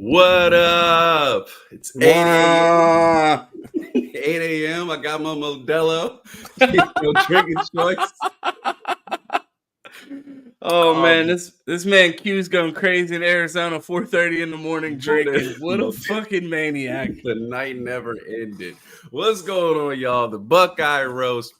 What up? It's 8 a.m. 8 a.m. I got my Modelo. Drinking choice. Man, this man Q's going crazy in Arizona, 4:30 in the morning drinking. What a fucking maniac. The night never ended. What's going on, y'all? The Buckeye Roast.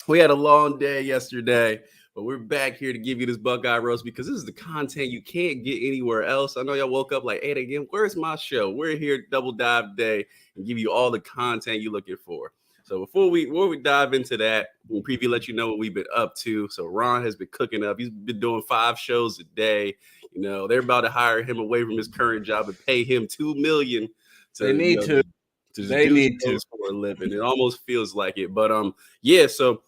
We had a long day yesterday, but we're back here to give you this Buckeye Roast because this is the content you can't get anywhere else. I know y'all woke up like 8 a.m. Where's my show? We're here double dive day and give you all the content you're looking for. So before we dive into that, we'll preview, let you know what we've been up to. So Ron has been cooking up. He's been doing 5 shows a day. You know, they're about to hire him away from his current job and pay him $2 million They need to do shows for a living. It almost feels like it. But yeah, so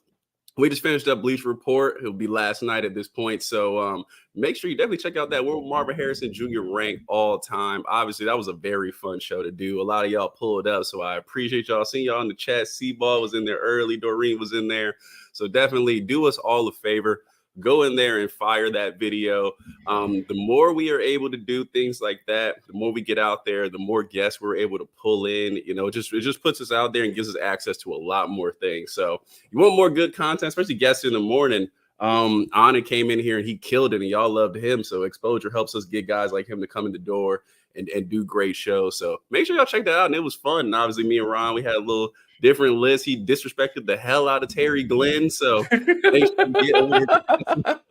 we just finished up Bleacher Report. It'll be last night at this point. So make sure you definitely check out that World Marvin Harrison Jr. ranked all time. Obviously, that was a very fun show to do. A lot of y'all pulled up. So I appreciate y'all. Seeing y'all in the chat. C-Ball was in there early. Doreen was in there. So definitely do us all a favor. Go in there and fire that video. The more we are able to do things like that, the more we get out there, the more guests we're able to pull in. You know, it just puts us out there and gives us access to a lot more things. So you want more good content, especially guests in the morning. Anand came in here and he killed it, and y'all loved him. So exposure helps us get guys like him to come in the door and do great shows. So make sure y'all check that out. And it was fun. And obviously, me and Ron, we had a little different list. He disrespected the hell out of Terry Glenn. So make sure you get about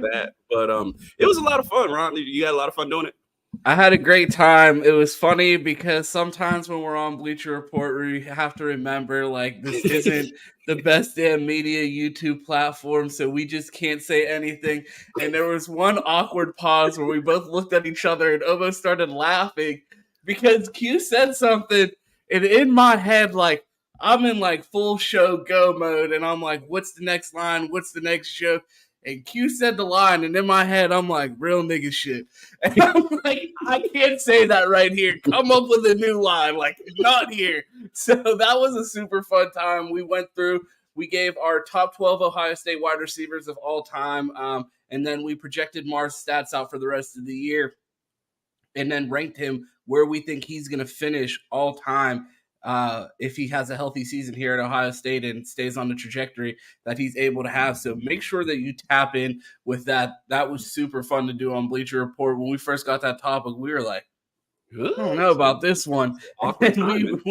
that. But it was a lot of fun, Ron. You had a lot of fun doing it. I had a great time. It was funny because sometimes when we're on Bleacher Report, we have to remember, like, this isn't the best damn media YouTube platform, so we just can't say anything. And there was one awkward pause where we both looked at each other and almost started laughing because Q said something, and in my head, like, I'm in, like, full show go mode, and I'm like, what's the next line? What's the next joke? And Q said the line, and in my head, I'm like, real nigga shit. And I'm like, I can't say that right here. Come up with a new line, like, not here. So that was a super fun time. We went through, we gave our top 12 Ohio State wide receivers of all time, and then we projected Mar's stats out for the rest of the year, and then ranked him where we think he's going to finish all time. If he has a healthy season here at Ohio State and stays on the trajectory that he's able to have. So make sure that you tap in with that. That was super fun to do on Bleacher Report. When we first got that topic, we were like, I don't know about this one. And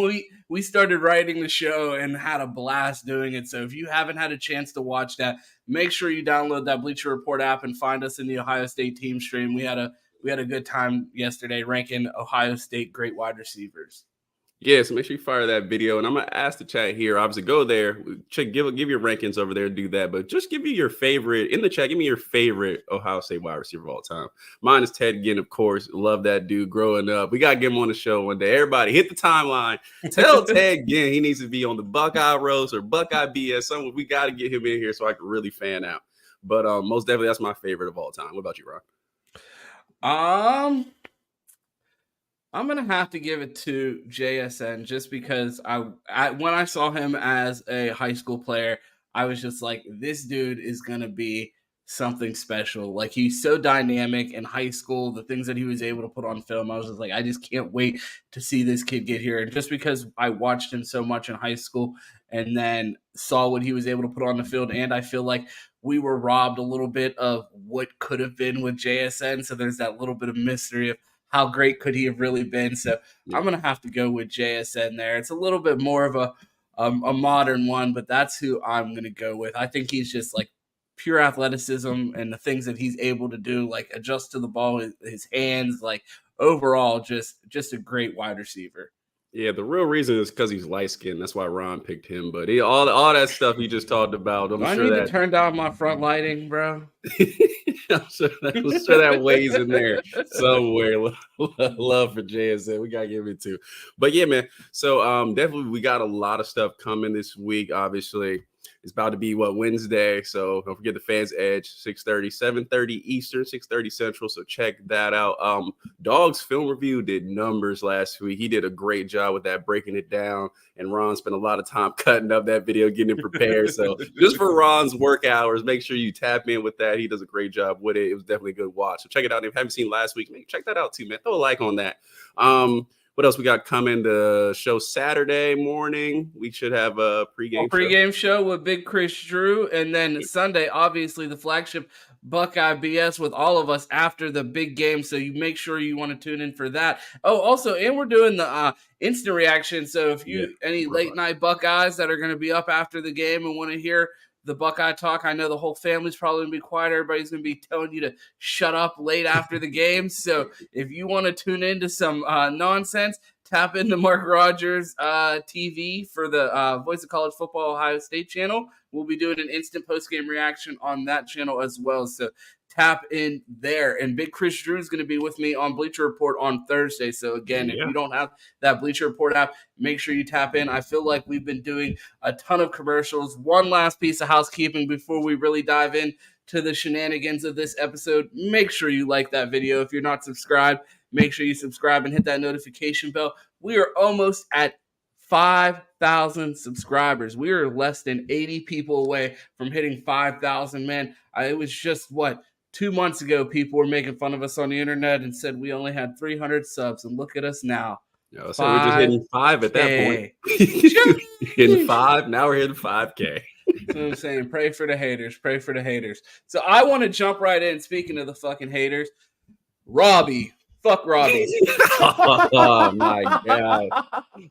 we started writing the show and had a blast doing it. So if you haven't had a chance to watch that, make sure you download that Bleacher Report app and find us in the Ohio State team stream. We had a good time yesterday ranking Ohio State great wide receivers. Yeah, so make sure you fire that video. And I'm going to ask the chat here. Obviously, go there. Check, give your rankings over there. Do that. But just give me your favorite. In the chat, give me your favorite Ohio State wide receiver of all time. Mine is Ted Ginn, of course. Love that dude growing up. We got to get him on the show one day. Everybody, hit the timeline. Tell Ted Ginn he needs to be on the Buckeye Roast or Buckeye BS. Something. We got to get him in here so I can really fan out. But most definitely, that's my favorite of all time. What about you, Ron? I'm going to have to give it to JSN just because when I saw him as a high school player, I was just like, this dude is going to be something special. Like, he's so dynamic in high school, the things that he was able to put on film, I was just like, I just can't wait to see this kid get here. And just because I watched him so much in high school and then saw what he was able to put on the field, and I feel like we were robbed a little bit of what could have been with JSN. So there's that little bit of mystery of how great could he have really been. So Yeah. I'm going to have to go with JSN there. It's a little bit more of a modern one, but that's who I'm going to go with. I think he's just like pure athleticism and the things that he's able to do, like adjust to the ball, his hands, like overall, just a great wide receiver. Yeah, the real reason is because he's light skinned. That's why Ron picked him. But all that stuff he just talked about, Do I'm I sure need to that turn down my front lighting, bro? I'm sure that weighs in there somewhere. Love for JSN. We gotta give it to. But yeah, man. So definitely we got a lot of stuff coming this week. Obviously, it's about to be Wednesday. So don't forget the Fans Edge, 6:30, 7:30 Eastern, 6:30 Central. So check that out. Dog's film review did numbers last week. He did a great job with that, breaking it down. And Ron spent a lot of time cutting up that video, getting it prepared. So just for Ron's work hours, make sure you tap in with that. He does a great job with it. It was definitely a good watch. So check it out. If you haven't seen last week, check that out too, man. Throw a like on that. What else we got coming? The show Saturday morning. We should have a pregame show with Big Chris Drew. And then Sunday, obviously, the flagship Buckeye BS with all of us after the big game. So you make sure you want to tune in for that. Oh, also, and we're doing the instant reaction. So if you any late night Buckeyes that are going to be up after the game and want to hear the Buckeye talk, I know the whole family's probably going to be quiet. Everybody's going to be telling you to shut up late after the game. So if you want to tune into some nonsense, tap into Mark Rogers TV for the Voice of College Football Ohio State channel. We'll be doing an instant post-game reaction on that channel as well. So tap in there. And Big Chris Drew is going to be with me on Bleacher Report on Thursday. So again, if you don't have that Bleacher Report app, make sure you tap in. I feel like we've been doing a ton of commercials. One last piece of housekeeping before we really dive in to the shenanigans of this episode. Make sure you like that video. If you're not subscribed, make sure you subscribe and hit that notification bell. We are almost at 5,000 subscribers. We are less than 80 people away from hitting 5,000, man. It was just, 2 months ago, people were making fun of us on the internet and said we only had 300 subs, and look at us now. So we're just hitting 5 at that point. Hitting 5, now we're hitting 5K. That's what I'm saying. Pray for the haters. Pray for the haters. So I want to jump right in. Speaking of the fucking haters, Robbie. Fuck Robbie. Oh, my God.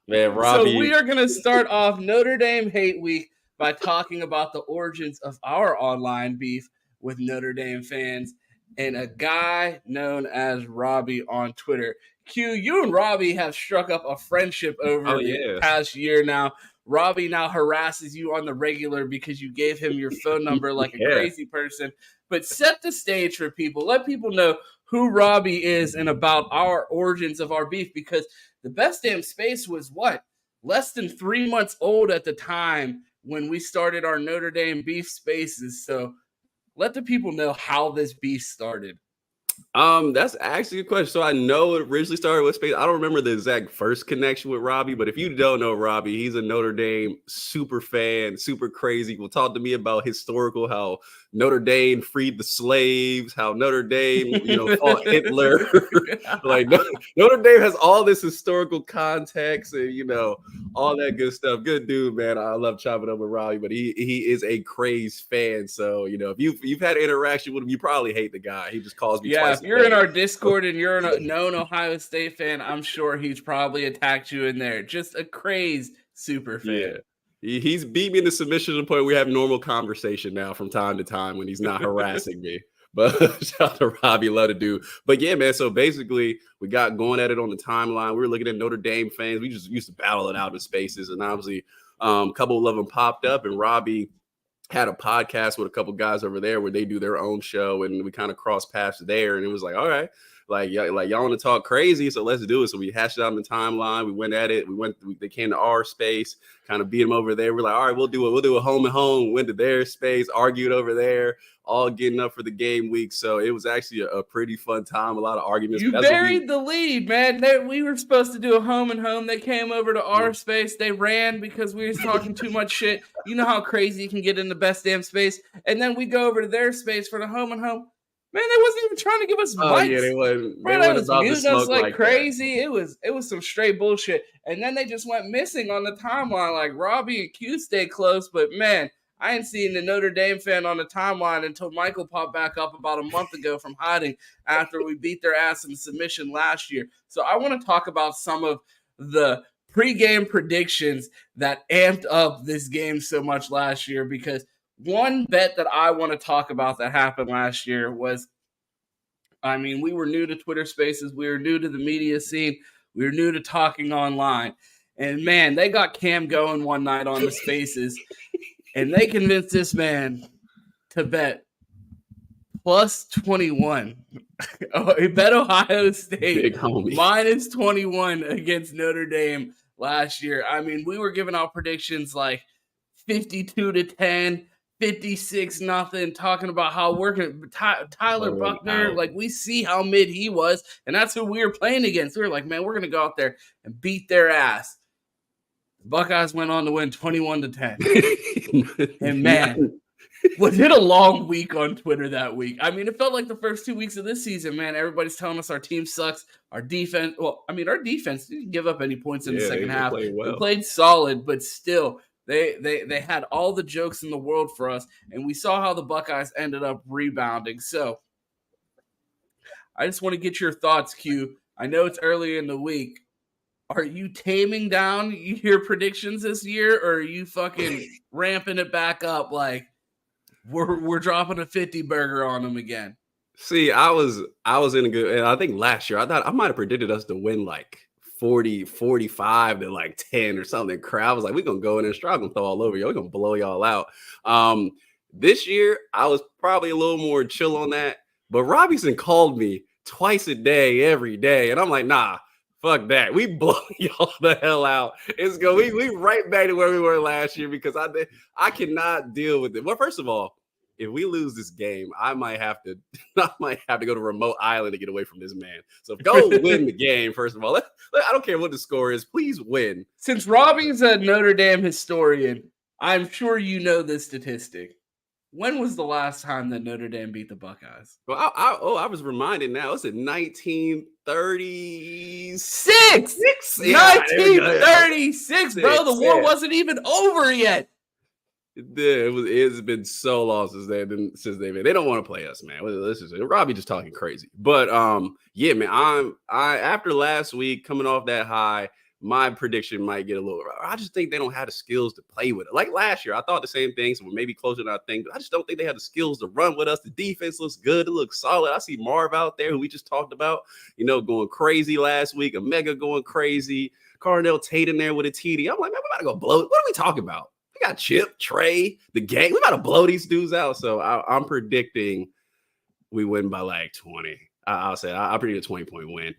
Man, Robbie. So we are going to start off Notre Dame Hate Week by talking about the origins of our online beef with Notre Dame fans and a guy known as Robbie on Twitter. Q, you and Robbie have struck up a friendship over the past year now. Robbie now harasses you on the regular because you gave him your phone number like a crazy person. But set the stage for people. Let people know who Robbie is and about our origins of our beef, because the Best Damn Space was less than 3 months old at the time when we started our Notre Dame beef spaces. So let the people know how this beef started. That's actually a question. So I know it originally started with Space. I don't remember the exact first connection with Robbie, but if you don't know Robbie, he's a Notre Dame super fan, super crazy. Will talk to me about historical, how Notre Dame freed the slaves, how Notre Dame, fought Hitler. Like Notre Dame has all this historical context and all that good stuff. Good dude, man. I love chopping up with Robbie, but he is a crazed fan. So if you've had interaction with him, you probably hate the guy. He just calls me twice. If you're in our Discord and you're a known Ohio State fan, I'm sure he's probably attacked you in there. Just a crazed super fan. Yeah. He's beat me into submission to the point we have normal conversation now from time to time when he's not harassing me. But shout out to Robbie, love to do. But yeah, man. So basically, we got going at it on the timeline. We were looking at Notre Dame fans. We just used to battle it out in spaces, and obviously, a couple of them popped up, and Robbie had a podcast with a couple guys over there where they do their own show, and we kind of crossed paths there, and it was like, all right, y'all want to talk crazy, so let's do it. So we hashed it out on the timeline. We went at it. They came to our space, kind of beat them over there. We're like, all right, we'll do it. We'll do a home and home. Went to their space, argued over there, all getting up for the game week. So it was actually a pretty fun time. A lot of arguments. You buried the lead, man. We were supposed to do a home and home. They came over to our space. They ran because we was talking too much shit. You know how crazy you can get in the Best Damn Space. And then we go over to their space for the home and home. Man, they wasn't even trying to give us mics. Yeah, they wasn't. Bro, they was muting us like crazy. That. It was some straight bullshit. And then they just went missing on the timeline. Like Robbie and Q stay close, but man, I ain't seen a Notre Dame fan on the timeline until Michael popped back up about a month ago from hiding after we beat their ass in submission last year. So I want to talk about some of the pregame predictions that amped up this game so much last year, because one bet that I want to talk about that happened last year was, I mean, we were new to Twitter Spaces. We were new to the media scene. We were new to talking online. And, man, they got Cam going one night on the Spaces, and they convinced this man to bet plus 21. He bet Ohio State minus 21 against Notre Dame last year. I mean, we were giving out predictions like 52-10, 56-0, talking about how working Tyler Buckner, like we see how mid he was, and that's who we were playing against. We were like, man, we're going to go out there and beat their ass. The Buckeyes went on to win 21-10. And, man, was it a long week on Twitter that week? I mean, it felt like the first 2 weeks of this season, man. Everybody's telling us our team sucks. Our defense, our defense didn't give up any points in the second half. They played solid, but still, they had all the jokes in the world for us, and we saw how the Buckeyes ended up rebounding. So I just want to get your thoughts, Q. I know it's early in the week. Are you taming down your predictions this year, or are you fucking ramping it back up like we're dropping a 50 burger on them again? See, I was in a good, and I think last year I thought I might have predicted us to win like 40, 45 to like 10 or something. I was like, we're gonna go in and strong, gonna throw all over you. We're gonna blow y'all out. This year I was probably a little more chill on that, but Robinson called me twice a day, every day, and I'm like, nah. Fuck that. We blow y'all the hell out. It's go. We right back to where we were last year, because I cannot deal with it. Well, first of all, if we lose this game, I might have to go to a remote island to get away from this man. So go win the game, first of all. I don't care what the score is. Please win. Since Robbie's a Notre Dame historian, I'm sure you know this statistic. When was the last time that Notre Dame beat the Buckeyes? Well, I was reminded now. It's in 1936. 1936, bro. The war wasn't even over yet. It's been so long since they've been. They don't want to play us, man. This is Robbie just talking crazy. But yeah, man. After last week, coming off that high, my prediction might get a little. I just think they don't have the skills to play with it. Like last year, I thought the same thing. So we're maybe closer than I think. But I just don't think they have the skills to run with us. The defense looks good. It looks solid. I see Marv out there, who we just talked about, going crazy last week. Omega going crazy. Carnell Tate in there with a TD. I'm like, man, we about to go blow it. What are we talking about? We got Chip, Trey, the gang. We about to blow these dudes out. So I'm predicting we win by like 20. I'll predict a 20-point win.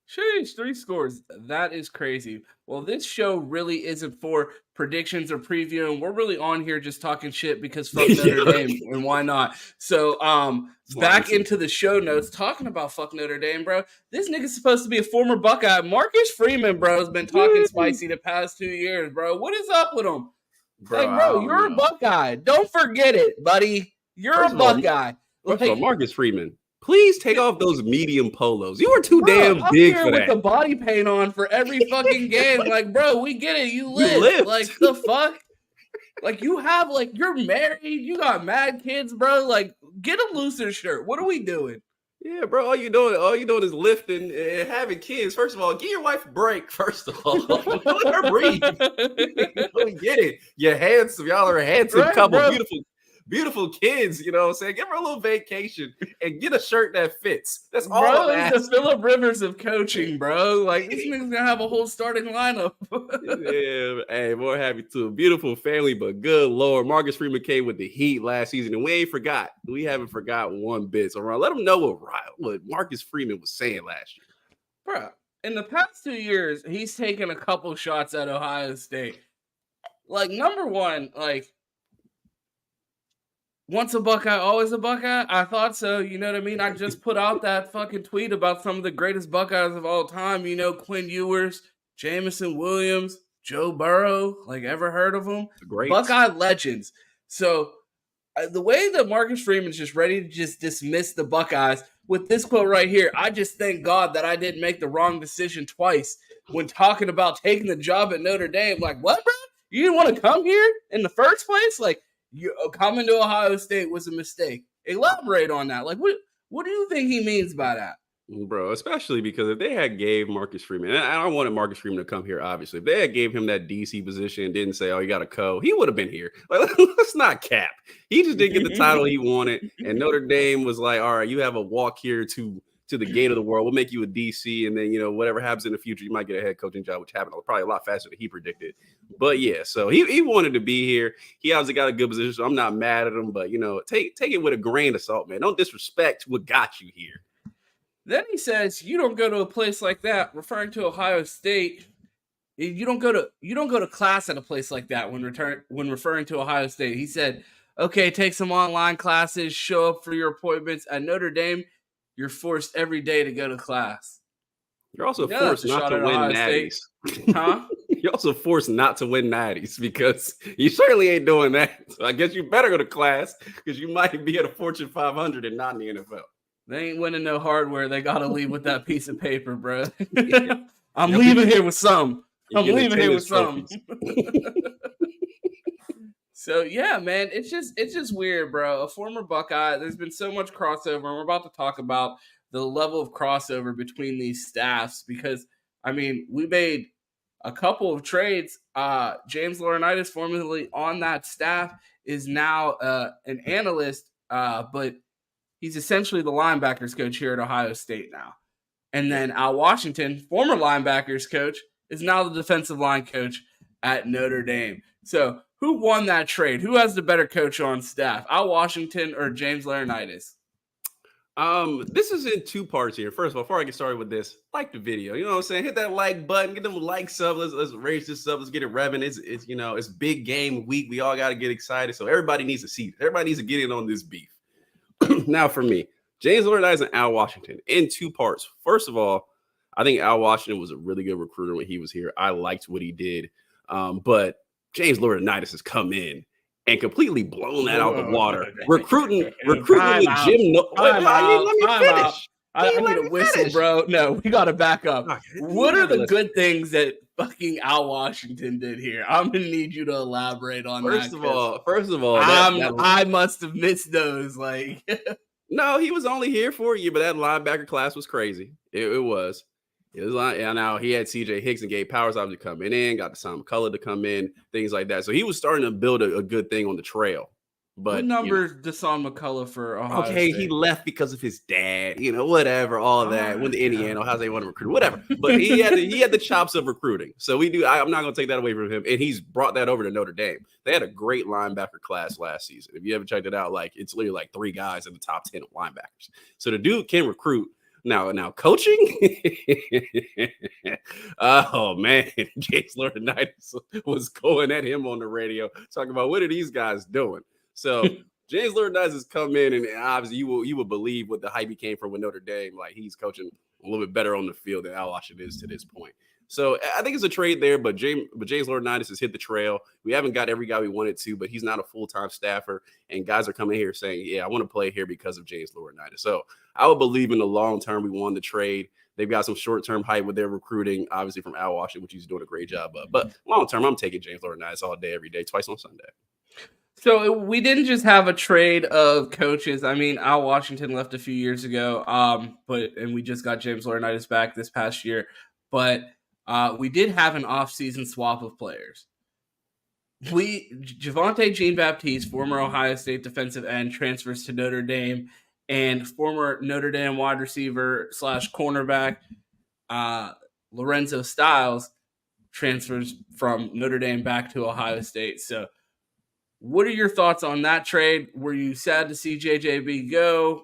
Sheesh, 3 scores. That is crazy. Well, this show really isn't for predictions or previewing. We're really on here just talking shit because fuck Notre Dame, and why not? So, back into the show notes, talking about fuck Notre Dame, bro. This nigga's supposed to be a former Buckeye. Marcus Freeman, bro, has been talking spicy the past 2 years, bro. What is up with him? Bro, you're a Buckeye. Don't forget it, buddy. You're a Buckeye. First of all, Marcus Freeman, please take off those medium polos. You are too damn big for that. With the body paint on for every fucking game. Like, bro, we get it. You live. Like, the fuck? Like, you have, like, you're married. You got mad kids, bro. Like, get a looser shirt. What are we doing? Yeah, bro, all you doing is lifting and having kids. First of all, give your wife a break, first of all. Let her breathe. We get it. You're handsome. Y'all are a handsome couple. Bro. Beautiful kids, you know what I'm saying? Give her a little vacation and get a shirt that fits. That's all I'm asking. He's the Phillip Rivers of coaching, bro. Like, this nigga's gonna have a whole starting lineup. Yeah, hey, more happy to a beautiful family, but good Lord. Marcus Freeman came with the heat last season, and we haven't forgot one bit. So, let them know what Marcus Freeman was saying last year. Bro, in the past 2 years, he's taken a couple shots at Ohio State. Like, number one, like, once a Buckeye, always a Buckeye? I thought so, you know what I mean? I just put out that fucking tweet about some of the greatest Buckeyes of all time. Quinn Ewers, Jamison Williams, Joe Burrow. Like, ever heard of them? Great. Buckeye legends. So, the way that Marcus Freeman's just ready to just dismiss the Buckeyes with this quote right here, I just thank God that I didn't make the wrong decision twice when talking about taking the job at Notre Dame. Like, what, bro? You didn't want to come here in the first place? Like, Coming to Ohio State was a mistake. Elaborate on that. Like, what do you think he means by that? Bro, especially because if they had gave Marcus Freeman, and I wanted Marcus Freeman to come here, obviously. If they had gave him that DC position and didn't say, oh, you got a co, he would have been here. Like, let's not cap. He just didn't get the title he wanted. And Notre Dame was like, all right, you have a walk here to the gate of the world. We'll make you a DC. And then, whatever happens in the future, you might get a head coaching job, which happened probably a lot faster than he predicted. But yeah, so he wanted to be here. He obviously got a good position. So I'm not mad at him, but take it with a grain of salt, man. Don't disrespect what got you here. Then he says, "You don't go to a place like that," referring to Ohio State. You don't go to class at a place like that when referring to Ohio State. He said, "Okay, take some online classes, show up for your appointments at Notre Dame. You're forced every day to go to class." You're also forced not to win natties. Huh? You're also forced not to win natties because you certainly ain't doing that. So I guess you better go to class because you might be at a Fortune 500 and not in the NFL. They ain't winning no hardware. They got to leave with that piece of paper, bro. I'm leaving here with some. So, yeah, man, it's just weird, bro. A former Buckeye, there's been so much crossover, and we're about to talk about the level of crossover between these staffs because, I mean, we made a couple of trades. James Laurinaitis, formerly on that staff, is now an analyst, but he's essentially the linebackers coach here at Ohio State now. And then Al Washington, former linebackers coach, is now the defensive line coach at Notre Dame. So who won that trade? Who has the better coach on staff, Al Washington or James Laurinaitis? This is in two parts here. First of all, before I get started with this, like the video. You know what I'm saying? Hit that like button, get them likes up. Let's raise this up. Let's get it revving. It's big game week. We all got to get excited. So everybody needs to see it. Everybody needs to get in on this beef. Now, for me, James Laurinaitis and Al Washington in two parts. First of all, I think Al Washington was a really good recruiter when he was here. I liked what he did. But James Laurinaitis has come in and completely blown that out the water. Recruiting with Jim. Let me finish. I need a whistle, bro. No, we got to back up. Okay. What are the good things that fucking Al Washington did here? I'm gonna need you to elaborate on that. First of all, I must have missed those. Like, no, he was only here for a year, but that linebacker class was crazy. It was. It was like, now he had CJ Hicks and Gabe Powers obviously coming in, got the Sam McCullough to come in, things like that. So he was starting to build a good thing on the trail. But what number Deshaun McCullough for Ohio State? He left because of his dad, whatever, all that. Went to Indiana, how they want to recruit, whatever. But he had the chops of recruiting. So I'm not going to take that away from him. And he's brought that over to Notre Dame. They had a great linebacker class last season. If you haven't checked it out, it's literally like 3 guys in the top 10 of linebackers. So the dude can recruit. Now coaching. Oh man, James Laurinaitis was going at him on the radio, talking about what are these guys doing. So James Laurinaitis has come in, and obviously you will believe what the hype he came from with Notre Dame. Like he's coaching a little bit better on the field than Al Washington is to this point. So I think it's a trade there, but James Laurinaitis has hit the trail. We haven't got every guy we wanted to, but he's not a full-time staffer, and guys are coming here saying, yeah, I want to play here because of James Laurinaitis. So I would believe in the long term we won the trade. They've got some short-term hype with their recruiting, obviously from Al Washington, which he's doing a great job of. But long term, I'm taking James Laurinaitis all day, every day, twice on Sunday. So we didn't just have a trade of coaches. I mean, Al Washington left a few years ago, and we just got James Laurinaitis back this past year. But we did have an off-season swap of players. Javonte Jean-Baptiste, former Ohio State defensive end, transfers to Notre Dame, and former Notre Dame wide receiver / cornerback Lorenzo Styles transfers from Notre Dame back to Ohio State. So what are your thoughts on that trade? Were you sad to see JJB go?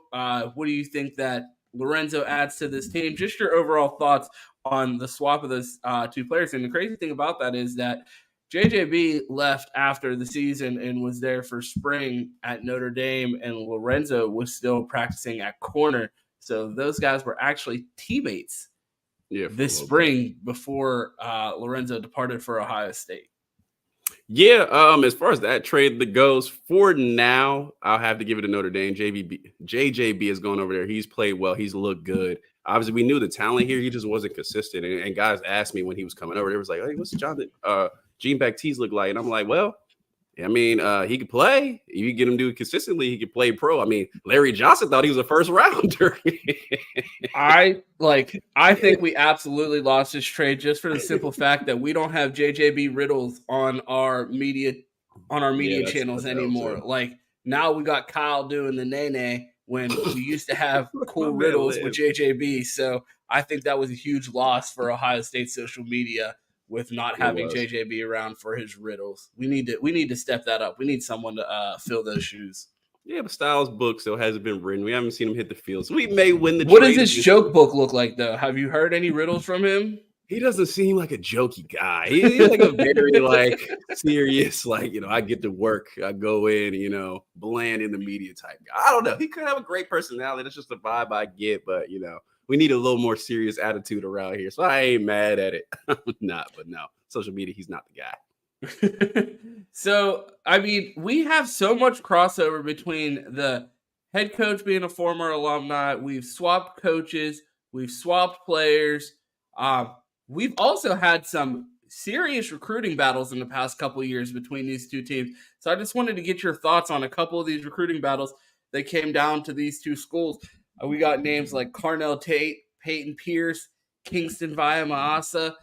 What do you think that Lorenzo adds to this team? Just your overall thoughts on the swap of those 2 players. And the crazy thing about that is that JJB left after the season and was there for spring at Notre Dame, and Lorenzo was still practicing at corner. So those guys were actually teammates this spring before Lorenzo departed for Ohio State. Yeah, as far as that trade goes, for now, I'll have to give it to Notre Dame. JJB is going over there. He's played well. He's looked good. Obviously, we knew the talent here. He just wasn't consistent. And guys asked me when he was coming over, they was like, hey, what's Jean-Baptiste look like? And I'm like, well, I mean, he could play. If you get him to do it consistently, he could play pro. I mean, Larry Johnson thought he was a first rounder. I think we absolutely lost this trade just for the simple fact that we don't have JJB Riddles on our media Yeah, channels that's helps anymore. too. Like now we got Kyle doing the nay when we used to have My cool man Riddles with live. JJB. So I think that was a huge loss for Ohio State social media with not It having was. JJB around for his riddles. We need to step that up. We need someone to fill those shoes. Yeah, but Styles' book still hasn't been written. We haven't seen him hit the field. So we may win the What does trade his joke eventually. book look like though? Have you heard any riddles from him? He doesn't seem like a jokey guy. He's like a very like serious, like, I get to work, I go in, bland in the media type guy. I don't know. He could have a great personality. That's just the vibe I get, but we need a little more serious attitude around here. So I ain't mad at it. I'm not, but no. Social media, he's not the guy. So, I mean, we have so much crossover between the head coach being a former alumni. We've swapped coaches, we've swapped players. We've also had some serious recruiting battles in the past couple of years between these two teams. So, I just wanted to get your thoughts on a couple of these recruiting battles that came down to these two schools. We got names like Carnell Tate, Peyton Pierce, Kingston Via Maasa.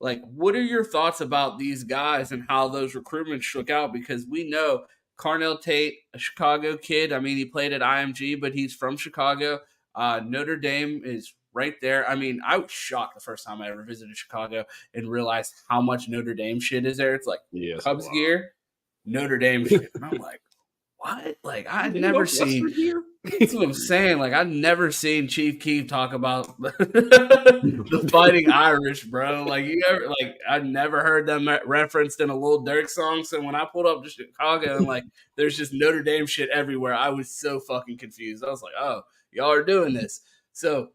Like, what are your thoughts about these guys and how those recruitments shook out? Because we know Carnell Tate, a Chicago kid. I mean, he played at IMG, but he's from Chicago. Notre Dame is right there. I mean, I was shocked the first time I ever visited Chicago and realized how much Notre Dame shit is there. It's like Yes, Cubs gear, Notre Dame shit. And I'm like, what? Like, I'd never seen. here. That's what I'm saying. Like, I've never seen Chief Keef talk about the Fighting Irish, bro. Like, I've never heard them referenced in a Lil Durk song. So when I pulled up to Chicago and like, there's just Notre Dame shit everywhere, I was so fucking confused. I was like, oh, y'all are doing this. So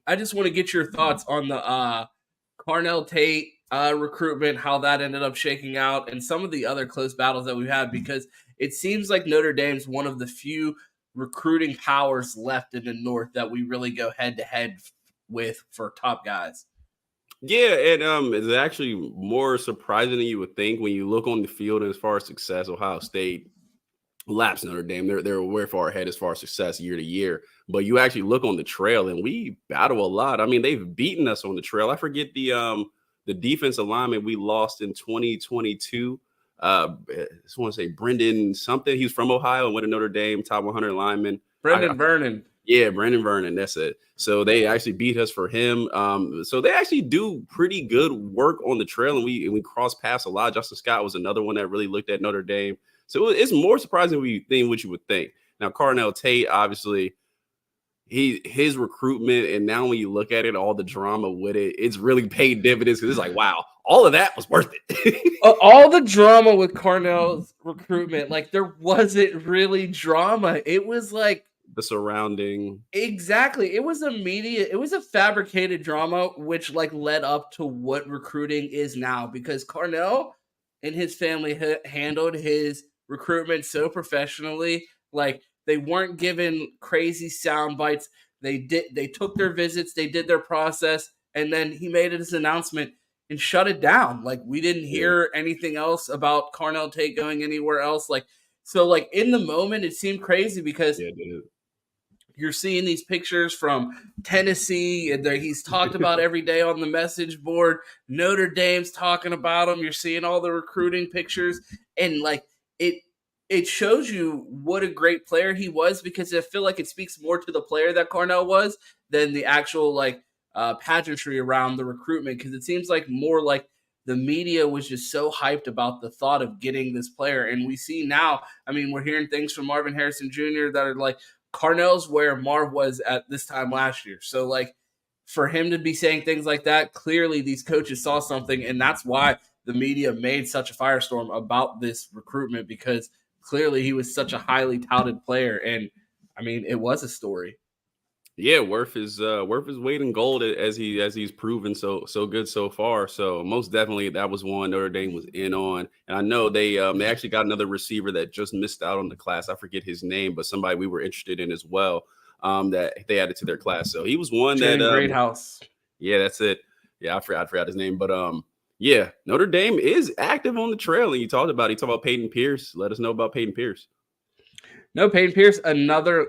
I just want to get your thoughts on the Carnell Tate recruitment, how that ended up shaking out, and some of the other close battles that we've had, because it seems like Notre Dame's one of the few recruiting powers left in the North that we really go head to head with for top guys. Yeah, and it's actually more surprising than you would think when you look on the field. And as far as success, Ohio State laps Notre Dame. They're way far ahead as far as success year to year. But you actually look on the trail, and we battle a lot. I mean, they've beaten us on the trail. I forget the defensive lineman we lost in 2022. I just want to say Brendan something. He's from Ohio and went to Notre Dame, top 100 lineman. Brendan Vernon. Yeah, Brandon Vernon. That's it. So they actually beat us for him. So they actually do pretty good work on the trail, and we cross paths a lot. Justin Scott was another one that really looked at Notre Dame. So it's more surprising than what you would think. Now, Carnell Tate, obviously, his recruitment, and now when you look at it, all the drama with it, it's really paid dividends because it's like, wow, all of that was worth it. All the drama with Carnell's recruitment, like there wasn't really drama. It was like the surrounding. Exactly. It was a fabricated drama, which like led up to what recruiting is now, because Carnell and his family handled his recruitment so professionally. Like they weren't given crazy sound bites. They took their visits, they did their process, and then he made his announcement and shut it down. Like we didn't hear anything else about Carnell Tate going anywhere else. Like so, like in the moment, it seemed crazy because you're seeing these pictures from Tennessee, and he's talked about every day on the message board. Notre Dame's talking about him. You're seeing all the recruiting pictures, and like it shows you what a great player he was, because I feel like it speaks more to the player that Carnell was than the actual like pageantry around the recruitment, because it seems like more like the media was just so hyped about the thought of getting this player. And we see now, I mean, we're hearing things from Marvin Harrison Jr. that are like, Carnell's where Marv was at this time last year. So, like, for him to be saying things like that, clearly these coaches saw something, and that's why the media made such a firestorm about this recruitment, because clearly he was such a highly touted player. And, I mean, it was a story. Yeah, worth his weight in gold as he's proven so good so far. So most definitely that was one Notre Dame was in on. And I know they actually got another receiver that just missed out on the class. I forget his name, but somebody we were interested in as well, that they added to their class. So he was one Jaden that Greathouse. yeah, that's it. Yeah, I forgot his name, but Yeah, Notre Dame is active on the trail, and you talked about Peyton Pierce. Let us know about Peyton Pierce. No, Peyton Pierce, another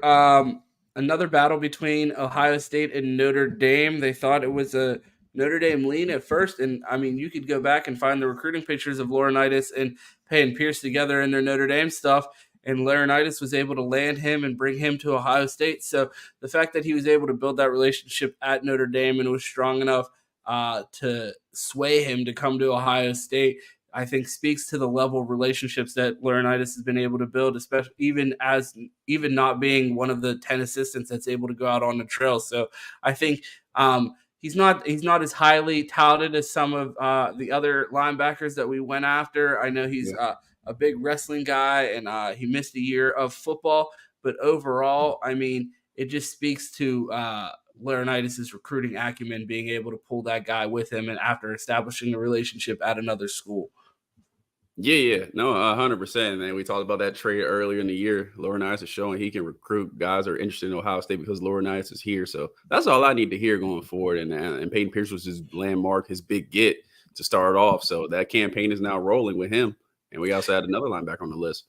battle between Ohio State and Notre Dame. They thought it was a Notre Dame lean at first, and I mean, you could go back and find the recruiting pictures of Laurinaitis and Peyton Pierce together in their Notre Dame stuff, and Laurinaitis was able to land him and bring him to Ohio State. So the fact that he was able to build that relationship at Notre Dame and was strong enough to sway him to come to Ohio State, I think speaks to the level of relationships that Laurinaitis has been able to build, especially even not being one of the 10 assistants that's able to go out on the trail. So I think he's not as highly touted as some of the other linebackers that we went after. I know he's a big wrestling guy, and he missed a year of football, but overall, I mean, it just speaks to Laurinaitis' recruiting acumen, being able to pull that guy with him, and after establishing a relationship at another school. Yeah, no, 100%. And we talked about that trade earlier in the year. Laurinaitis is showing he can recruit guys that are interested in Ohio State because Laurinaitis is here. So that's all I need to hear going forward. And Peyton Pierce was his landmark, his big get to start off. So that campaign is now rolling with him. And we also had another linebacker on the list.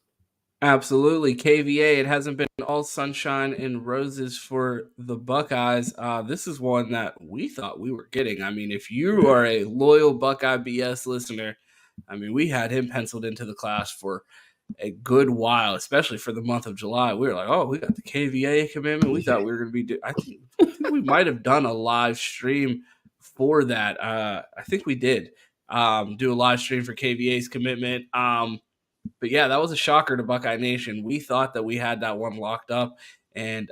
Absolutely. KVA, it hasn't been all sunshine and roses for the Buckeyes. This is one that we thought we were getting. I mean, if you are a loyal Buckeye BS listener, I mean, we had him penciled into the class for a good while, especially for the month of July. We were like, oh, we got the KVA commitment. We thought we were going to be I think we might have done a live stream for that. I think we did do a live stream for KVA's commitment. But yeah, that was a shocker to Buckeye Nation. We thought that we had that one locked up, and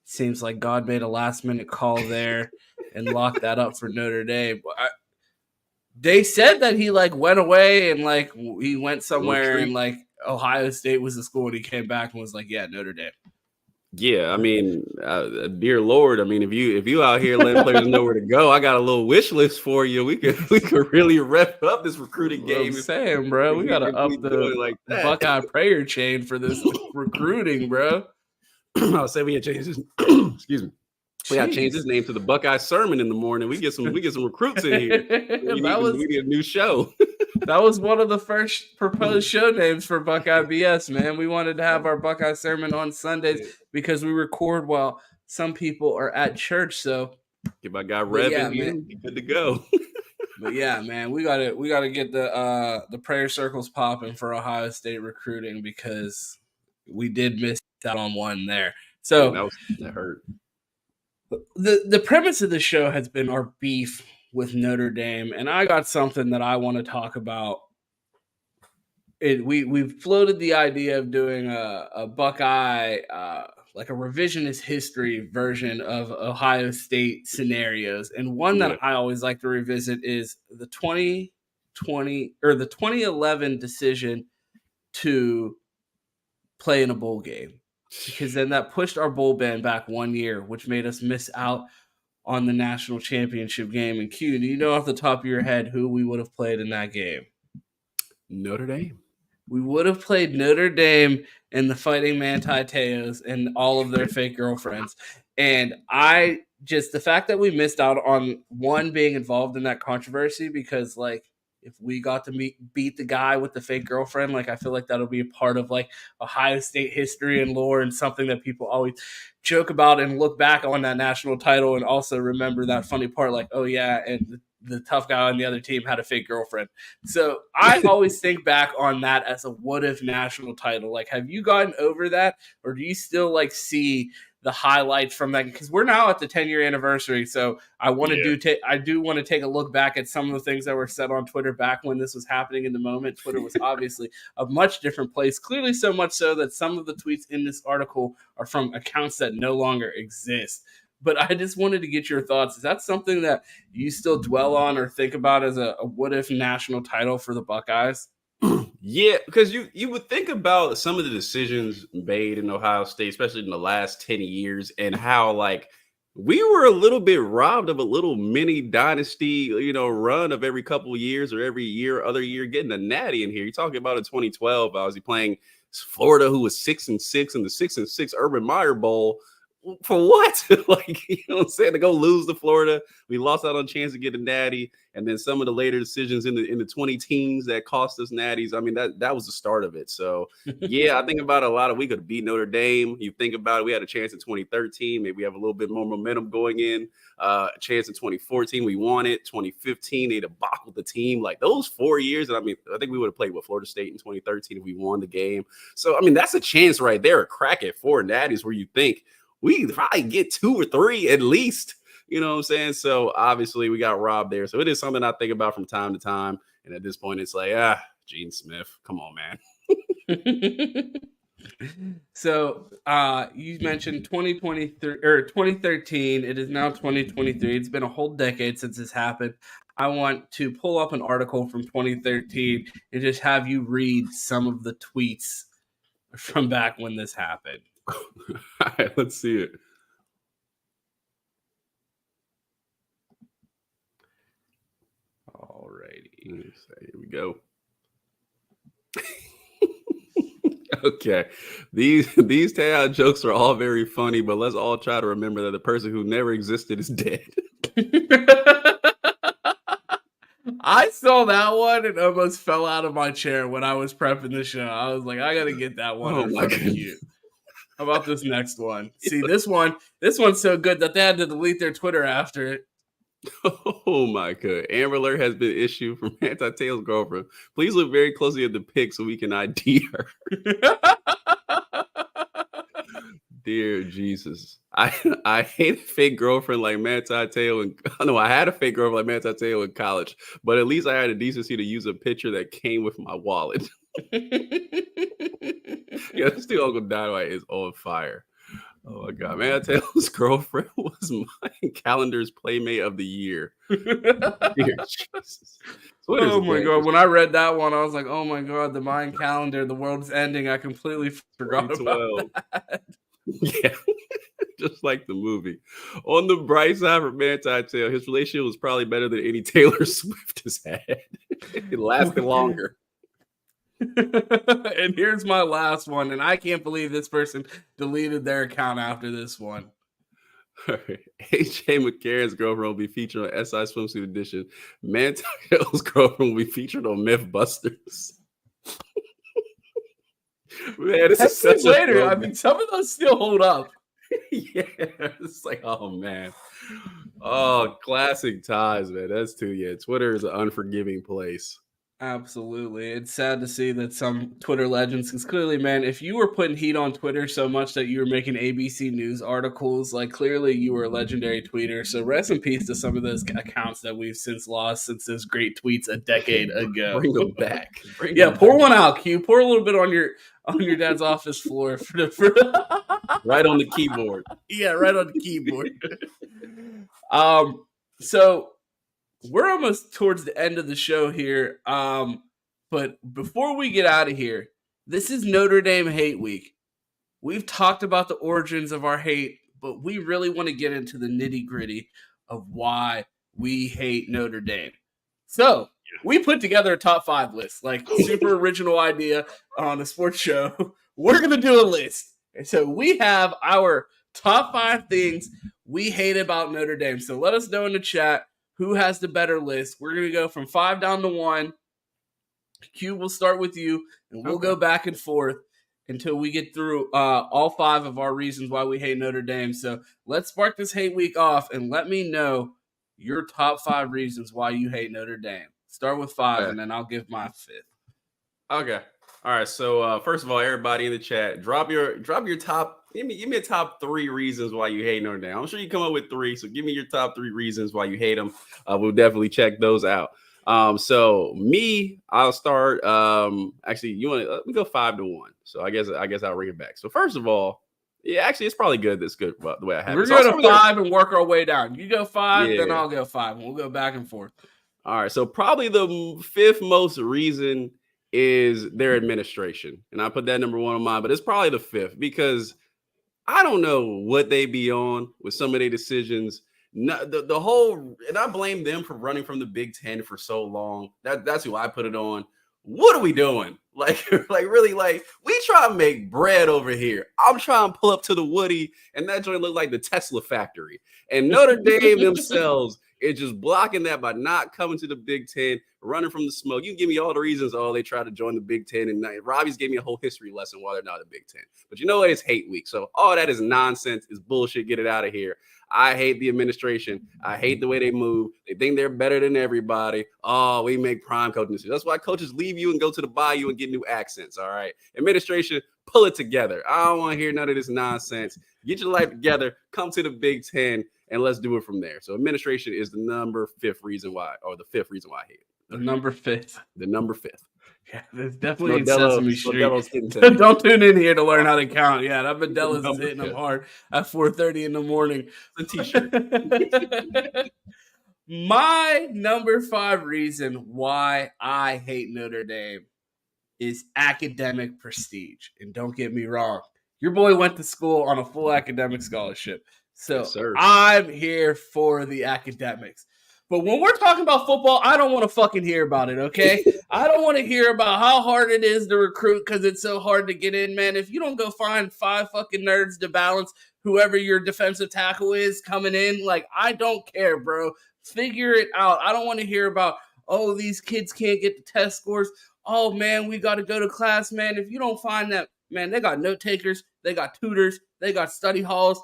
seems like God made a last minute call there and locked that up for Notre Dame. They said that he went away and he went somewhere and Ohio State was the school, and he came back and was like, yeah, Notre Dame. Yeah, I mean, dear Lord, I mean, if you out here letting players know where to go, I got a little wish list for you. We could really rep up this recruiting game. I'm saying, bro, we gotta up the Buckeye prayer chain for this recruiting, bro. I'll say we had changed his excuse me. We got to change his name to the Buckeye Sermon in the morning. We get some recruits in here. We need a new show. That was one of the first proposed show names for Buckeye BS, man. We wanted to have our Buckeye Sermon on Sundays because we record while some people are at church. So get my guy Rev in here. Good to go. But yeah, man, we gotta get the prayer circles popping for Ohio State recruiting because we did miss out on one there. So that hurt. The premise of the show has been our beef with Notre Dame, and I got something that I want to talk about. We've floated the idea of doing a Buckeye like a revisionist history version of Ohio State scenarios, and one that I always like to revisit is the 2020 or the 2011 decision to play in a bowl game. Because then that pushed our bowl ban back 1 year, which made us miss out on the national championship game. And Q, do you know off the top of your head who we would have played in that game? Notre Dame. We would have played Notre Dame and the Fighting Manti Te'os and all of their fake girlfriends. And the fact that we missed out on one being involved in that controversy, because if we got to beat the guy with the fake girlfriend, I feel like that'll be a part of Ohio State history and lore, and something that people always joke about and look back on that national title and also remember that funny part, oh yeah, and the tough guy on the other team had a fake girlfriend. So I always think back on that as a what if national title. Have you gotten over that, or do you still see the highlights from that? Because we're now at the 10-year anniversary, so I want to I do want to take a look back at some of the things that were said on Twitter back when this was happening in the moment. Twitter was obviously a much different place, clearly so much so that some of the tweets in this article are from accounts that no longer exist. But I just wanted to get your thoughts. Is that something that you still dwell on or think about as a what if national title for the Buckeyes? Yeah, because you would think about some of the decisions made in Ohio State, especially in the last 10 years, and how we were a little bit robbed of a little mini dynasty, run of every couple of years or every other year getting a natty in here. You're talking about in 2012, obviously playing Florida, who was 6-6 in the 6-6 Urban Meyer Bowl. for what? Like, you know what I'm saying? To go lose to Florida, we lost out on a chance to get a natty, and then some of the later decisions in the 20 teens that cost us natties. I mean, that was the start of it. So yeah, I think about a lot of we could have beat Notre Dame. You think about it, we had a chance in 2013. Maybe we have a little bit more momentum going in. A chance in 2014, we won it. 2015, they debacled the team. Like those 4 years, and I mean, I think we would have played with Florida State in 2013 if we won the game. So I mean, that's a chance right there, a crack at 4 natties where you think we probably get 2 or 3 at least. You know what I'm saying? So obviously we got robbed there. So it is something I think about from time to time. And at this point, it's like, Gene Smith, come on, man. So you mentioned 2023 or 2013. It is now 2023. It's been a whole decade since this happened. I want to pull up an article from 2013 and just have you read some of the tweets from back when this happened. All right, let's see it. Alrighty. Here we go. Okay. These takeout jokes are all very funny, but let's all try to remember that the person who never existed is dead. I saw that one and almost fell out of my chair when I was prepping the show. I was like, I gotta get that one in front of you. How about this next one? See, this one's so good that they had to delete their Twitter after it. Oh my god. Amber Alert has been issued from Manti Te'o's girlfriend. Please look very closely at the pic so we can ID her. Dear Jesus. I hate a fake girlfriend like Manti Te'o, and no, I had a fake girlfriend like Manti Te'o in college, but at least I had the decency to use a picture that came with my wallet. Yeah, still Uncle Dynamite is on fire. Oh my god, Manti Te'o's girlfriend was my calendar's playmate of the year. Dear Jesus. Oh my god, when I read that one, I was like, oh my god, the Mayan calendar, the world's ending. I completely forgot about that. Yeah, just like the movie. On the bright side for Manti Te'o, his relationship was probably better than any Taylor Swift has had. It lasted longer. And here's my last one, and I can't believe this person deleted their account after this one. All right. H.J. McCarron's girlfriend will be featured on SI Swimsuit Edition. Manti Te'o's girlfriend will be featured on Mythbusters. Man, this is such later. I mean, some of those still hold up. Yeah, it's like, oh man, oh, classic ties, man. That's too. Yeah, Twitter is an unforgiving place. Absolutely. It's sad to see that some Twitter legends, because clearly, man, if you were putting heat on Twitter so much that you were making ABC News articles, like clearly you were a legendary tweeter. So rest in peace to some of those accounts that we've since lost since those great tweets a decade ago. Bring them back. Pour one out, Q. Pour a little bit on your dad's office floor for right on the keyboard. Yeah, right on the keyboard. So we're almost towards the end of the show here. But before we get out of here, this is Notre Dame Hate Week. We've talked about the origins of our hate, but we really want to get into the nitty-gritty of why we hate Notre Dame. So we put together a top 5 list, like super original idea on a sports show. We're going to do a list. And so we have our top 5 things we hate about Notre Dame. So let us know in the chat who has the better list. We're going to go from 5 down to 1. Q, we'll start with you, and we'll go back and forth until we get through all 5 of our reasons why we hate Notre Dame. So let's spark this hate week off, and let me know your top 5 reasons why you hate Notre Dame. Start with 5, and then I'll give my 5th. Okay. All right. So first of all, everybody in the chat, drop your top. Give me a top 3 reasons why you hate Notre Dame. I'm sure you come up with 3. So give me your top 3 reasons why you hate them. We'll definitely check those out. So me, I'll start. Actually, you want to let me go 5 to 1. So I guess I'll bring it back. So first of all, yeah, actually, it's probably good. That's good the way I have it. We're going to 5 and work our way down. You go 5, then I'll go 5, and we'll go back and forth. All right. So probably the 5th most reason is their administration, and I put that number 1 on mine. But it's probably the 5th because I don't know what they be on with some of their decisions. No, the whole, and I blame them for running from the Big Ten for so long. That's who I put it on. What are we doing? Like, like really, like we try to make bread over here. I'm trying to pull up to the Woody, and that joint look like the Tesla factory. And Notre Dame themselves is just blocking that by not coming to the Big Ten, running from the smoke. You can give me all the reasons, they try to join the Big Ten, and Robbie's gave me a whole history lesson why they're not the Big Ten. But you know what? It's hate week, so all that is nonsense. It's bullshit. Get it out of here. I hate the administration. I hate the way they move. They think they're better than everybody. Oh, we make prime coaching decisions. That's why coaches leave you and go to the bayou and get new accents. All right. Administration, pull it together. I don't want to hear none of this nonsense. Get your life together. Come to the Big Ten and let's do it from there. So administration is the number 5th reason why, or the 5th reason why I hate it. The number 5th. The number 5th. Yeah, there's definitely Sesame Street. Don't tune in here to learn how to count. Yeah, that Modelo's is hitting them hard at 4:30 in the morning. It's a t-shirt. My number 5 reason why I hate Notre Dame is academic prestige. And don't get me wrong, your boy went to school on a full academic scholarship. So yes, I'm here for the academics. But when we're talking about football, I don't want to fucking hear about it, okay? I don't want to hear about how hard it is to recruit because it's so hard to get in, man. If you don't go find 5 fucking nerds to balance whoever your defensive tackle is coming in, like, I don't care, bro. Figure it out. I don't want to hear about, oh, these kids can't get the test scores. Oh, man, we got to go to class, man. If you don't find that, man, they got note takers. They got tutors. They got study halls.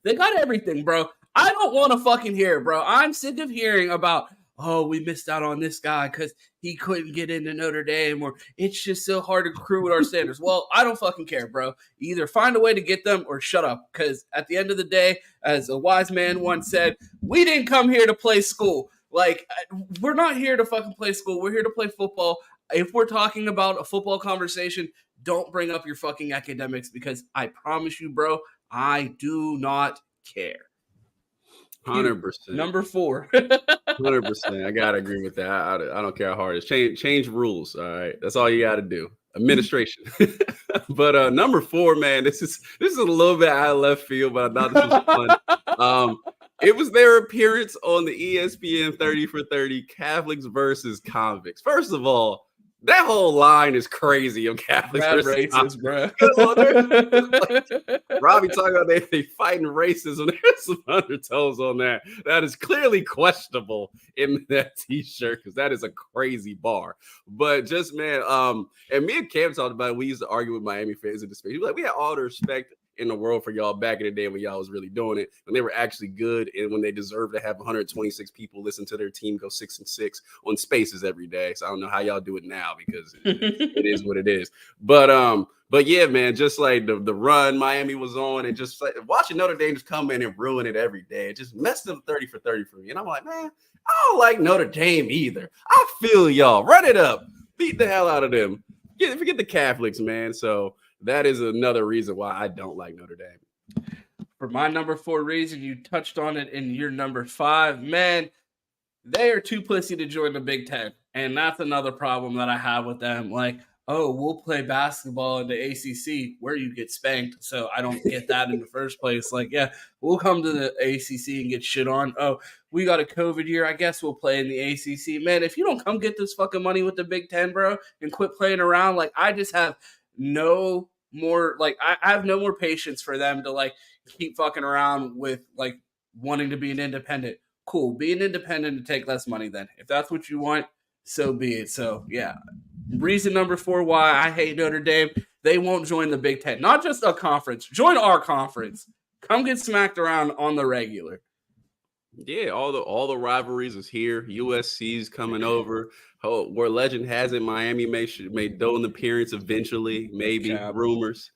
They got everything, bro. I don't want to fucking hear it, bro. I'm sick of hearing about, oh, we missed out on this guy because he couldn't get into Notre Dame, or it's just so hard to recruit with our standards. Well, I don't fucking care, bro. Either find a way to get them or shut up, because at the end of the day, as a wise man once said, we didn't come here to play school. Like, we're not here to fucking play school. We're here to play football. If we're talking about a football conversation, don't bring up your fucking academics, because I promise you, bro, I do not care. 100%. Number 4. 100%. I gotta agree with that. I don't care how hard it is. Change rules. All right, that's all you got to do. Administration. But number 4, man, this is a little bit out of left field, but I thought this was fun. It was their appearance on the ESPN 30 for 30 Catholics versus Convicts. First of all, that whole line is crazy of Catholics versus racist, bro. Robbie talking about they fighting racism. There's some undertones on that. That is clearly questionable in that t-shirt, because that is a crazy bar. But just, man, and me and Cam talked about it. We used to argue with Miami fans in the space. We had all the respect in the world for y'all back in the day when y'all was really doing it, when they were actually good, and when they deserved to have 126 people listen to their team go 6-6 on Spaces every day. So I don't know how y'all do it now, because it is what it is. But yeah, man, just like the run Miami was on, and just like watching Notre Dame just come in and ruin it every day, it just messed them 30 for 30 for me. And I'm like, man, I don't like Notre Dame either. I feel y'all. Run it up. Beat the hell out of them. Forget the Catholics, man. So that is another reason why I don't like Notre Dame. For my number 4 reason, you touched on it in your number 5. Man, they are too pussy to join the Big Ten. And that's another problem that I have with them. Like, oh, we'll play basketball in the ACC where you get spanked. So I don't get that in the first place. Like, yeah, we'll come to the ACC and get shit on. Oh, we got a COVID year. I guess we'll play in the ACC. Man, if you don't come get this fucking money with the Big Ten, bro, and quit playing around, like, I just have no more, like, I have no more patience for them to, like, keep fucking around with, like, wanting to be an independent. Cool, be an independent and take less money then. If that's what you want, so be it. So, yeah. Reason number 4 why I hate Notre Dame, they won't join the Big Ten. Not just a conference. Join our conference. Come get smacked around on the regular. Yeah, all the rivalries is here. USC's coming over. Where legend has it, Miami may do an appearance eventually, maybe rumors.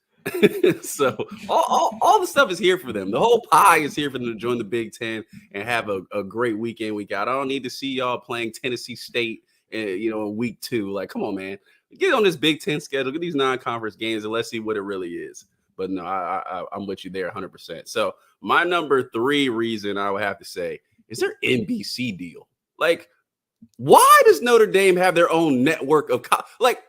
So all the stuff is here for them. The whole pie is here for them to join the Big Ten and have a great weekend week out. I don't need to see y'all playing Tennessee State, in week 2. Like, come on, man, get on this Big Ten schedule, get these non-conference games, and let's see what it really is. But no, I'm with you there 100%. So my number 3 reason I would have to say is their NBC deal. Like, why does Notre Dame have their own network of like?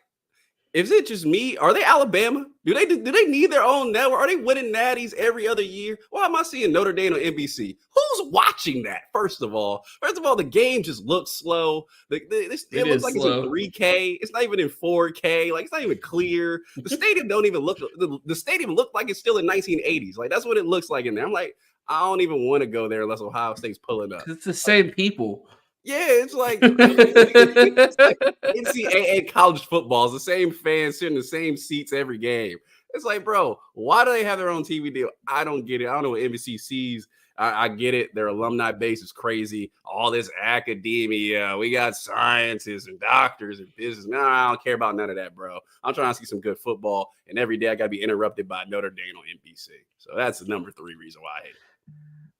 Is it just me? Are they Alabama? Do they need their own network? Are they winning natties every other year? Why am I seeing Notre Dame on NBC? Who's watching that? First of all, the game just looks slow. It looks like slow. It's in 3K. It's not even in 4K. Like, it's not even clear. The stadium don't even look. The stadium looked like it's still in 1980s. Like, that's what it looks like in there. I'm like, I don't even want to go there unless Ohio State's pulling up. It's the same people. Yeah, it's like it's like NCAA college football. It's the same fans sitting in the same seats every game. It's like, bro, why do they have their own TV deal? I don't get it. I don't know what NBC sees. I get it. Their alumni base is crazy. All this academia. We got scientists and doctors and business. No, I don't care about none of that, bro. I'm trying to see some good football, and every day I got to be interrupted by Notre Dame on NBC. So that's the number 3 reason why I hate it.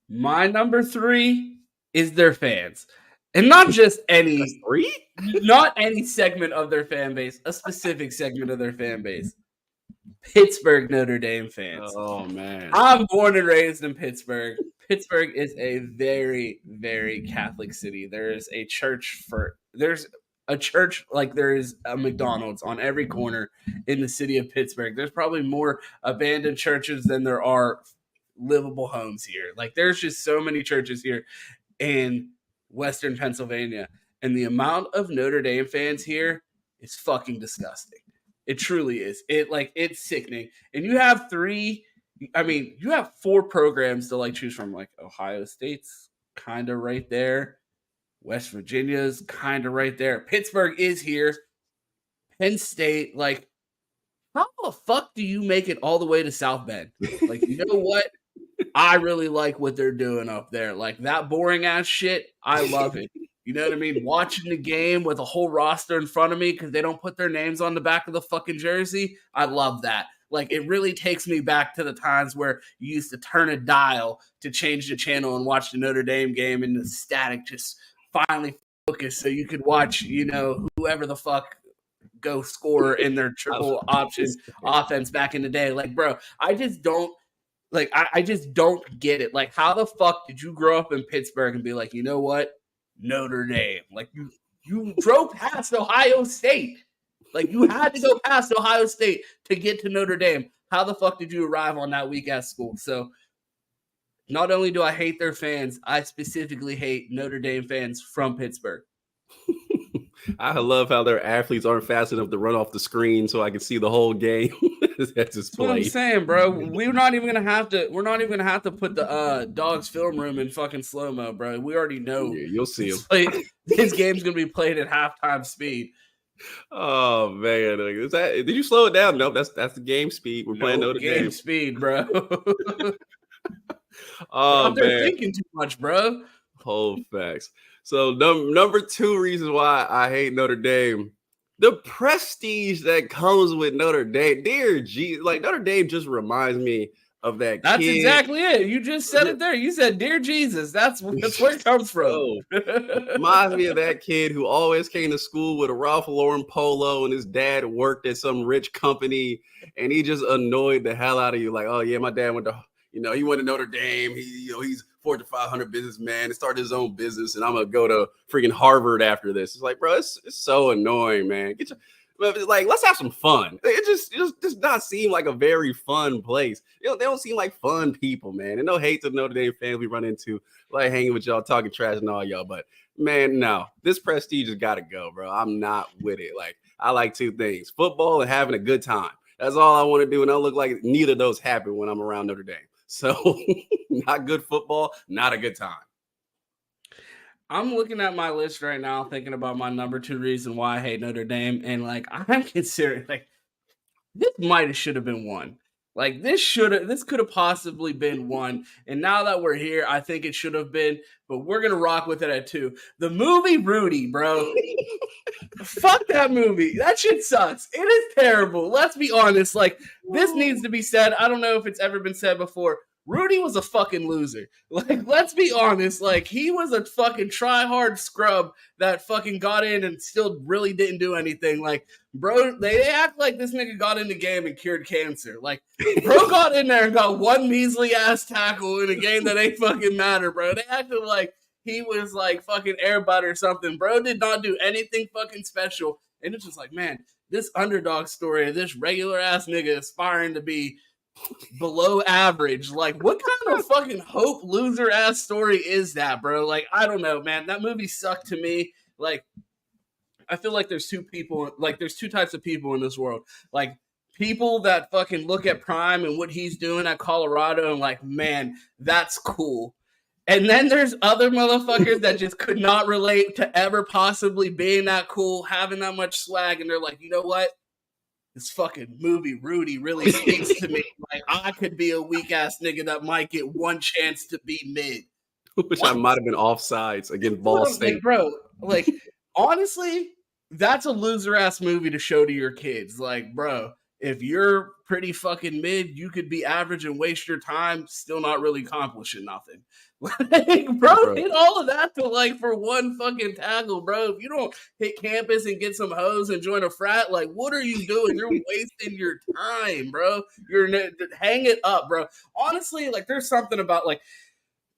My number 3 is their fans. And not just any, not any segment of their fan base, a specific segment of their fan base. Pittsburgh Notre Dame fans. Oh, man. I'm born and raised in Pittsburgh. Pittsburgh is a very, very Catholic city. There's a church like there is a McDonald's on every corner in the city of Pittsburgh. There's probably more abandoned churches than there are livable homes here. Like, there's just so many churches here. And Western Pennsylvania, and the amount of Notre Dame fans here is fucking disgusting. It truly is. It's sickening. And you have 4 programs to like choose from. Like, Ohio State's kind of right there. West Virginia's kind of right there. Pittsburgh is here. Penn State, like, how the fuck do you make it all the way to South Bend? Like, you know what? I really like what they're doing up there. Like, that boring ass shit, I love it. You know what I mean? Watching the game with a whole roster in front of me because they don't put their names on the back of the fucking jersey. I love that. Like, it really takes me back to the times where you used to turn a dial to change the channel and watch the Notre Dame game, and the static just finally focused so you could watch, you know, whoever the fuck go score in their triple option offense back in the day. Like, bro, I just don't get it. Like, how the fuck did you grow up in Pittsburgh and be like, you know what? Notre Dame. Like, you drove past Ohio State. Like, you had to go past Ohio State to get to Notre Dame. How the fuck did you arrive on that weak-ass school? So, not only do I hate their fans, I specifically hate Notre Dame fans from Pittsburgh. I love how their athletes aren't fast enough to run off the screen so I can see the whole game. That's what I'm saying, bro. We're not even gonna have to put the Dogs film room in fucking slow-mo, bro. We already know. Yeah, you'll see them. This game's gonna be played at halftime speed. Oh man, did you slow it down? Nope, that's the game speed. We're playing Notre Dame speed, bro. Oh man, they're thinking too much, bro. Whole facts. So number 2 reasons why I hate Notre Dame: the prestige that comes with Notre Dame. Dear G, like, Notre Dame just reminds me of that kid. That's exactly it. You just said it there. You said, "Dear Jesus." That's where it comes from. Reminds me of that kid who always came to school with a Ralph Lauren polo, and his dad worked at some rich company, and he just annoyed the hell out of you. Like, oh yeah, my dad went to, he went to Notre Dame. He's Fortune 500 businessman and started his own business, and I'm gonna go to freaking Harvard after this. It's like, bro, it's so annoying, man. Let's have some fun. It just does not seem like a very fun place. They don't seem like fun people, man. And no hate to the Notre Dame fans we run into, like hanging with y'all, talking trash and all y'all, but man, no, this prestige has got to go, bro. I'm not with it. Like, I like 2 things: football and having a good time. That's all I want to do, and I look like neither of those happen when I'm around Notre Dame. So, not good football, not a good time. I'm looking at my list right now, thinking about my number 2 reason why I hate Notre Dame, and like, I'm considering, like, this should have been one. Like, this could have possibly been one, and now that we're here, I think it should have been, but we're gonna rock with it at 2. The movie Rudy, bro. Fuck that movie. That shit sucks. It is terrible. Let's be honest. Like, this needs to be said. I don't know if it's ever been said before. Rudy was a fucking loser. Like, let's be honest. Like, he was a fucking try-hard scrub that fucking got in and still really didn't do anything. Like, bro, they act like this nigga got in the game and cured cancer. Like, bro got in there and got one measly-ass tackle in a game that ain't fucking matter, bro. They acted like he was like fucking Air Bud or something. Bro did not do anything fucking special. And it's just like, man, this underdog story of this regular ass nigga aspiring to be below average. Like, what kind of fucking hope loser ass story is that, bro? Like, I don't know, man. That movie sucked to me. Like, I feel like there's two types of people in this world. Like, people that fucking look at Prime and what he's doing at Colorado and like, man, that's cool. And then there's other motherfuckers that just could not relate to ever possibly being that cool, having that much swag, and they're like, you know what? This fucking movie, Rudy, really speaks to me. Like, I could be a weak ass nigga that might get one chance to be mid. Which I might have been offsides against Ball State. Like, bro, like, honestly, that's a loser ass movie to show to your kids. Like, bro, if you're pretty fucking mid, you could be average and waste your time, still not really accomplishing nothing. Like, bro, hit all of that to like for one fucking tackle, bro. If you don't hit campus and get some hoes and join a frat, like, what are you doing? You're wasting your time, bro. Hang it up, bro. Honestly, like, there's something about like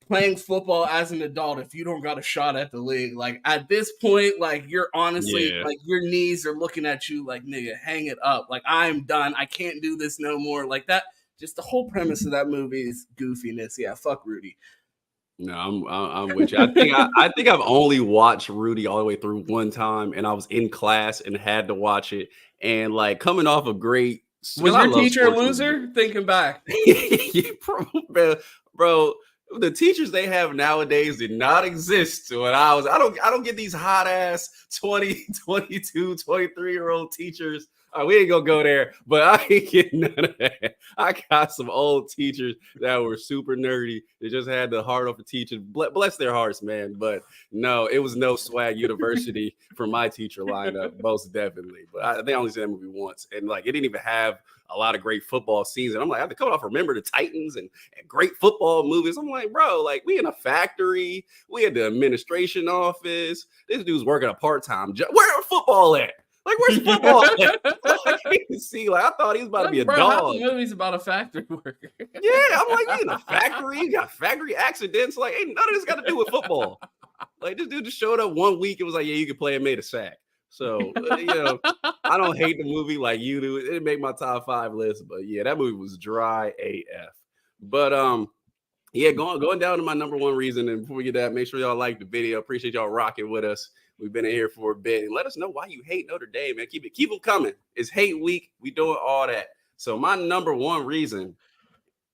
playing football as an adult if you don't got a shot at the league. Like, at this point, like, you're honestly like, your knees are looking at you like, nigga, hang it up. Like, I'm done. I can't do this no more. Like, that, just the whole premise of that movie is goofiness. Yeah, fuck Rudy. No, I'm with you. I think I've only watched Rudy all the way through one time, and I was in class and had to watch it. And like, coming off a great, was your teacher a loser? Thinking back, yeah, bro, the teachers they have nowadays did not exist when I was. I don't get these hot ass 20, 22, 23-year-old teachers. We ain't gonna go there, but I ain't getting none of that. I got some old teachers that were super nerdy. They just had the heart of a teacher. Bless their hearts, man. But no, it was no swag university for my teacher lineup, most definitely. But I think I only seen that movie once, and like it didn't even have a lot of great football scenes. And I'm like, I have to come off Remember the Titans and great football movies. I'm like, bro, like we in a factory, we at the administration office. This dude's working a part-time job. Where football at? Like, where's football at? Like, you can see, like, I thought he was about to be a dog. Half the movie's about a factory worker. Yeah, I'm like, you in a factory, you got factory accidents. Like, ain't none of this got to do with football. Like, this dude just showed up 1 week. It was like, yeah, you can play and made a sack. So, you know, I don't hate the movie like you do. It didn't make my top 5 list, but yeah, that movie was dry AF. But yeah, going down to my number one reason. And before we get that, make sure y'all like the video. Appreciate y'all rocking with us. We've been in here for a bit, and let us know why you hate Notre Dame, man. Keep them coming. It's hate week. We doing all that. So my number one reason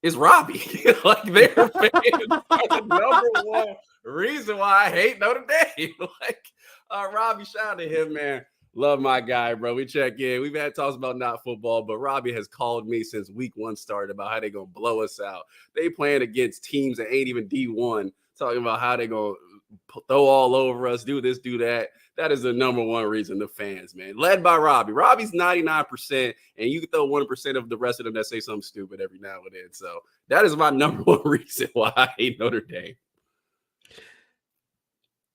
is Robbie. Like, their fans are the number one reason why I hate Notre Dame. Like, Robbie, shout out to him, man. Love my guy, bro. We check in. We've had talks about not football, but Robbie has called me since week 1 started about how they gonna blow us out. They playing against teams that ain't even D1, talking about how they gonna throw all over us, do this, do that. That is the number one reason, the fans, man. Led by Robbie. Robbie's 99%, and you can throw 1% of the rest of them that say something stupid every now and then. So that is my number one reason why I hate Notre Dame.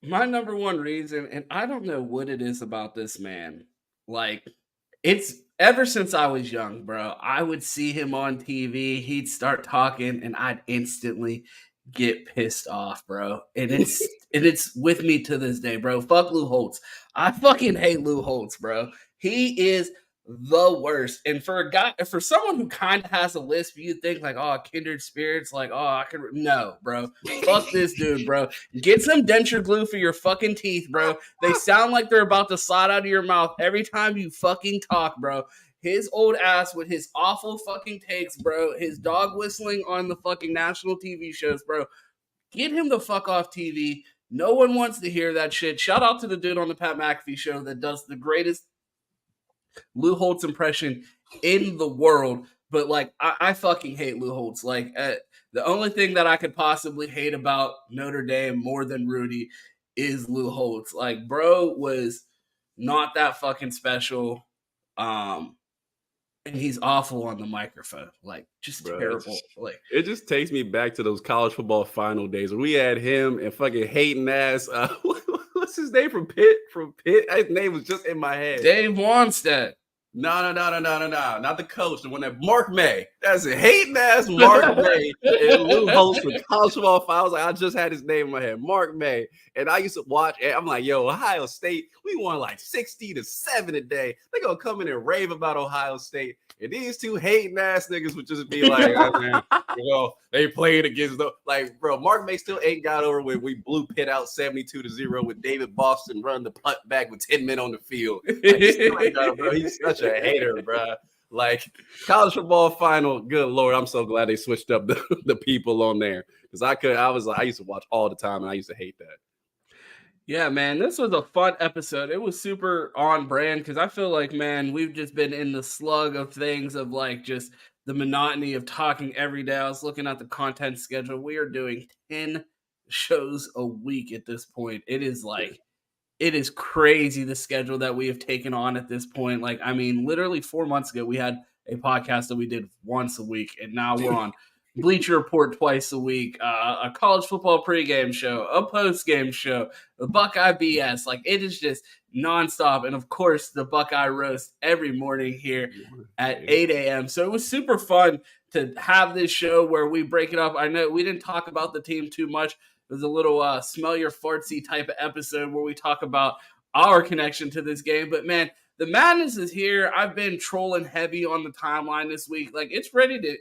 My number one reason, and I don't know what it is about this man. Like, it's ever since I was young, bro. I would see him on TV. He'd start talking, and I'd instantly get pissed off, bro. And it's with me to this day, bro. Fuck Lou Holtz. I fucking hate Lou Holtz, bro. He is the worst. And for someone who kind of has a lisp, you think like, oh, kindred spirits, like, oh, I could. No, bro. Fuck this dude, bro. Get some denture glue for your fucking teeth, bro. They sound like they're about to slide out of your mouth every time you fucking talk, bro. His old ass with his awful fucking takes, bro. His dog whistling on the fucking national TV shows, bro. Get him the fuck off TV. No one wants to hear that shit. Shout out to the dude on the Pat McAfee show that does the greatest Lou Holtz impression in the world. But, like, I fucking hate Lou Holtz. Like, the only thing that I could possibly hate about Notre Dame more than Rudy is Lou Holtz. Like, bro was not that fucking special. And he's awful on the microphone, like just terrible. Like, it just takes me back to those college football final days where we had him and fucking hating ass. What's his name from Pitt? His name was just in my head. Dave Wanstead. No, not the coach, the one that Mark May. That's a hating ass Mark May. And Lou hosts the college football finals. Like, I just had his name in my head, Mark May. And I used to watch, and I'm like, yo, Ohio State, we won like 60-7 today. They gonna come in and rave about Ohio State. And these two hating ass niggas would just be like, oh, man, they played against the like, bro. Mark May still ain't got over when we blew Pitt out 72-0 with David Boston run the punt back with 10 men on the field. Like, he still ain't got it, bro. He's such a hater, bro. Like, college football final. Good Lord, I'm so glad they switched up the people on there because I used to watch all the time and I used to hate that. Yeah, man, this was a fun episode. It was super on brand because I feel like, man, we've just been in the slug of things of like just the monotony of talking every day. I was looking at the content schedule. We are doing 10 shows a week at this point. It is crazy the schedule that we have taken on at this point. Like, I mean, literally 4 months ago, we had a podcast that we did once a week, and now we're on Bleacher Report twice a week, a college football pregame show, a postgame show, the Buckeye BS. Like, it is just nonstop. And of course, the Buckeye Roast every morning here at 8 a.m. So it was super fun to have this show where we break it up. I know we didn't talk about the team too much. It was a little smell your fartsy type of episode where we talk about our connection to this game. But man, the madness is here. I've been trolling heavy on the timeline this week. Like, it's ready to,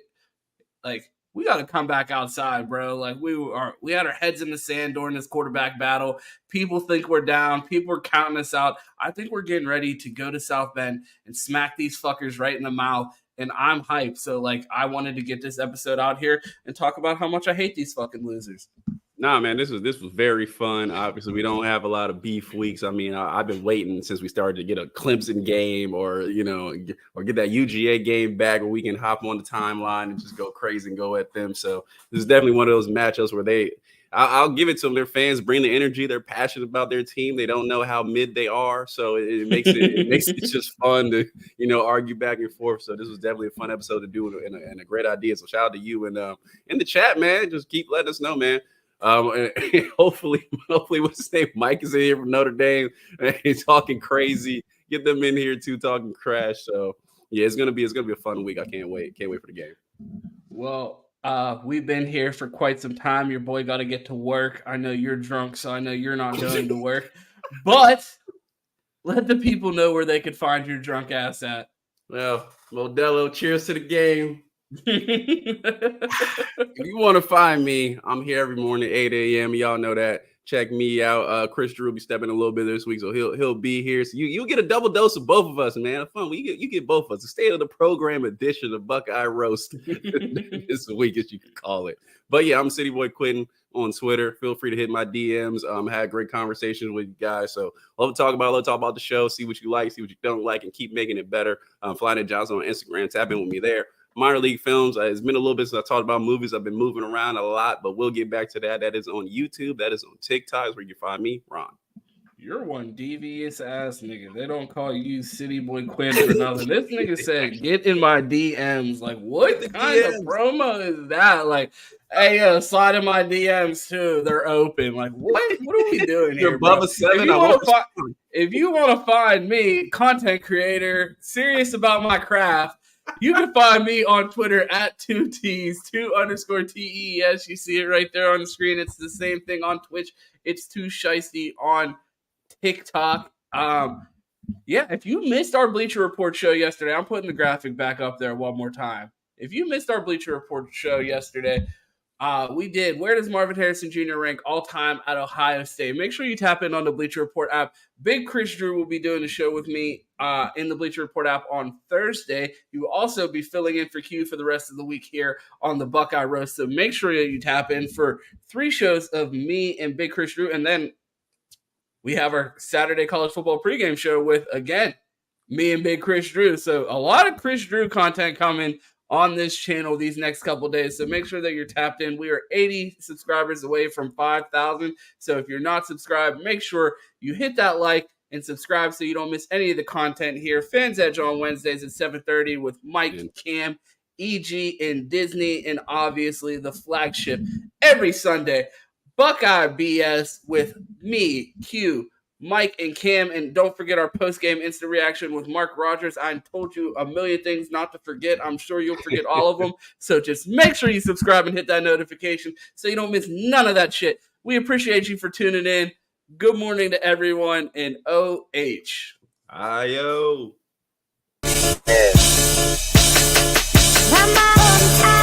like, we got to come back outside, bro. Like, we had our heads in the sand during this quarterback battle. People think we're down. People are counting us out. I think we're getting ready to go to South Bend and smack these fuckers right in the mouth. And I'm hyped. So, like, I wanted to get this episode out here and talk about how much I hate these fucking losers. Nah, man, this was very fun. Obviously, we don't have a lot of beef weeks. I mean, I've been waiting since we started to get a Clemson game or get that UGA game back where we can hop on the timeline and just go crazy and go at them. So this is definitely one of those matchups where I'll give it to them. Their fans bring the energy. They're passionate about their team. They don't know how mid they are, so it makes it just fun to argue back and forth. So this was definitely a fun episode to do and a great idea. So shout out to you and in the chat, man. Just keep letting us know, man. And hopefully what's his name? Mike is in here from Notre Dame and he's talking crazy. Get them in here too, talking crash. So yeah, it's gonna be a fun week. I can't wait for the game. Well, we've been here for quite some time. Your boy got to get to work. I know you're drunk, so I know you're not going to work. But let the people know where they could find your drunk ass at. Well, Modelo, cheers to the game. If you want to find me, I'm here every morning, 8 a.m. Y'all know that. Check me out. Chris Drew will be stepping a little bit this week, so he'll be here. So you'll get a double dose of both of us, man. Fun. You get both of us. The state of the program edition of Buckeye Roast this week, as you can call it. But yeah, I'm City Boy Quentin on Twitter. Feel free to hit my DMs. Had great conversations with you guys. So love to talk about the show, see what you like, see what you don't like, and keep making it better. Flying Johnson on Instagram. Tap in with me there. Minor League Films. It's been a little bit since I talked about movies. I've been moving around a lot, but we'll get back to that. That is on YouTube. That is on TikTok. Is where you can find me, Ron. You're one devious ass nigga. They don't call you City Boy Quinn for nothing. This nigga said, get in my DMs. Like, what kind of promo is that? Like, hey, slide in my DMs too. They're open. Like, what are we doing here, bro? If you want to find me, content creator, serious about my craft, you can find me on Twitter at 2Ts, 2_TES. You see it right there on the screen. It's the same thing on Twitch. It's 2Shiesty on TikTok. Yeah, if you missed our Bleacher Report show yesterday, I'm putting the graphic back up there one more time. If you missed our Bleacher Report show yesterday, we did. Where does Marvin Harrison Jr. rank all time at Ohio State? Make sure you tap in on the Bleacher Report app. Big Chris Drew will be doing the show with me in the Bleacher Report app on Thursday. He will also be filling in for Q for the rest of the week here on the Buckeye Roast. So make sure that you tap in for 3 shows of me and Big Chris Drew. And then we have our Saturday college football pregame show with, again, me and Big Chris Drew. So a lot of Chris Drew content coming on this channel these next couple days. So make sure that you're tapped in. We are 80 subscribers away from 5,000. So if you're not subscribed, make sure you hit that like and subscribe so you don't miss any of the content here. Fans Edge on Wednesdays at 7:30 with Mike, Cam, EG, and Disney, and obviously the flagship every Sunday, Buckeye BS with me, Q, Mike and Cam, and don't forget our post-game instant reaction with Mark Rogers. I told you a million things not to forget. I'm sure you'll forget all of them. So just make sure you subscribe and hit that notification so you don't miss none of that shit. We appreciate you for tuning in. Good morning to everyone in OH. Ayo. Mama on time.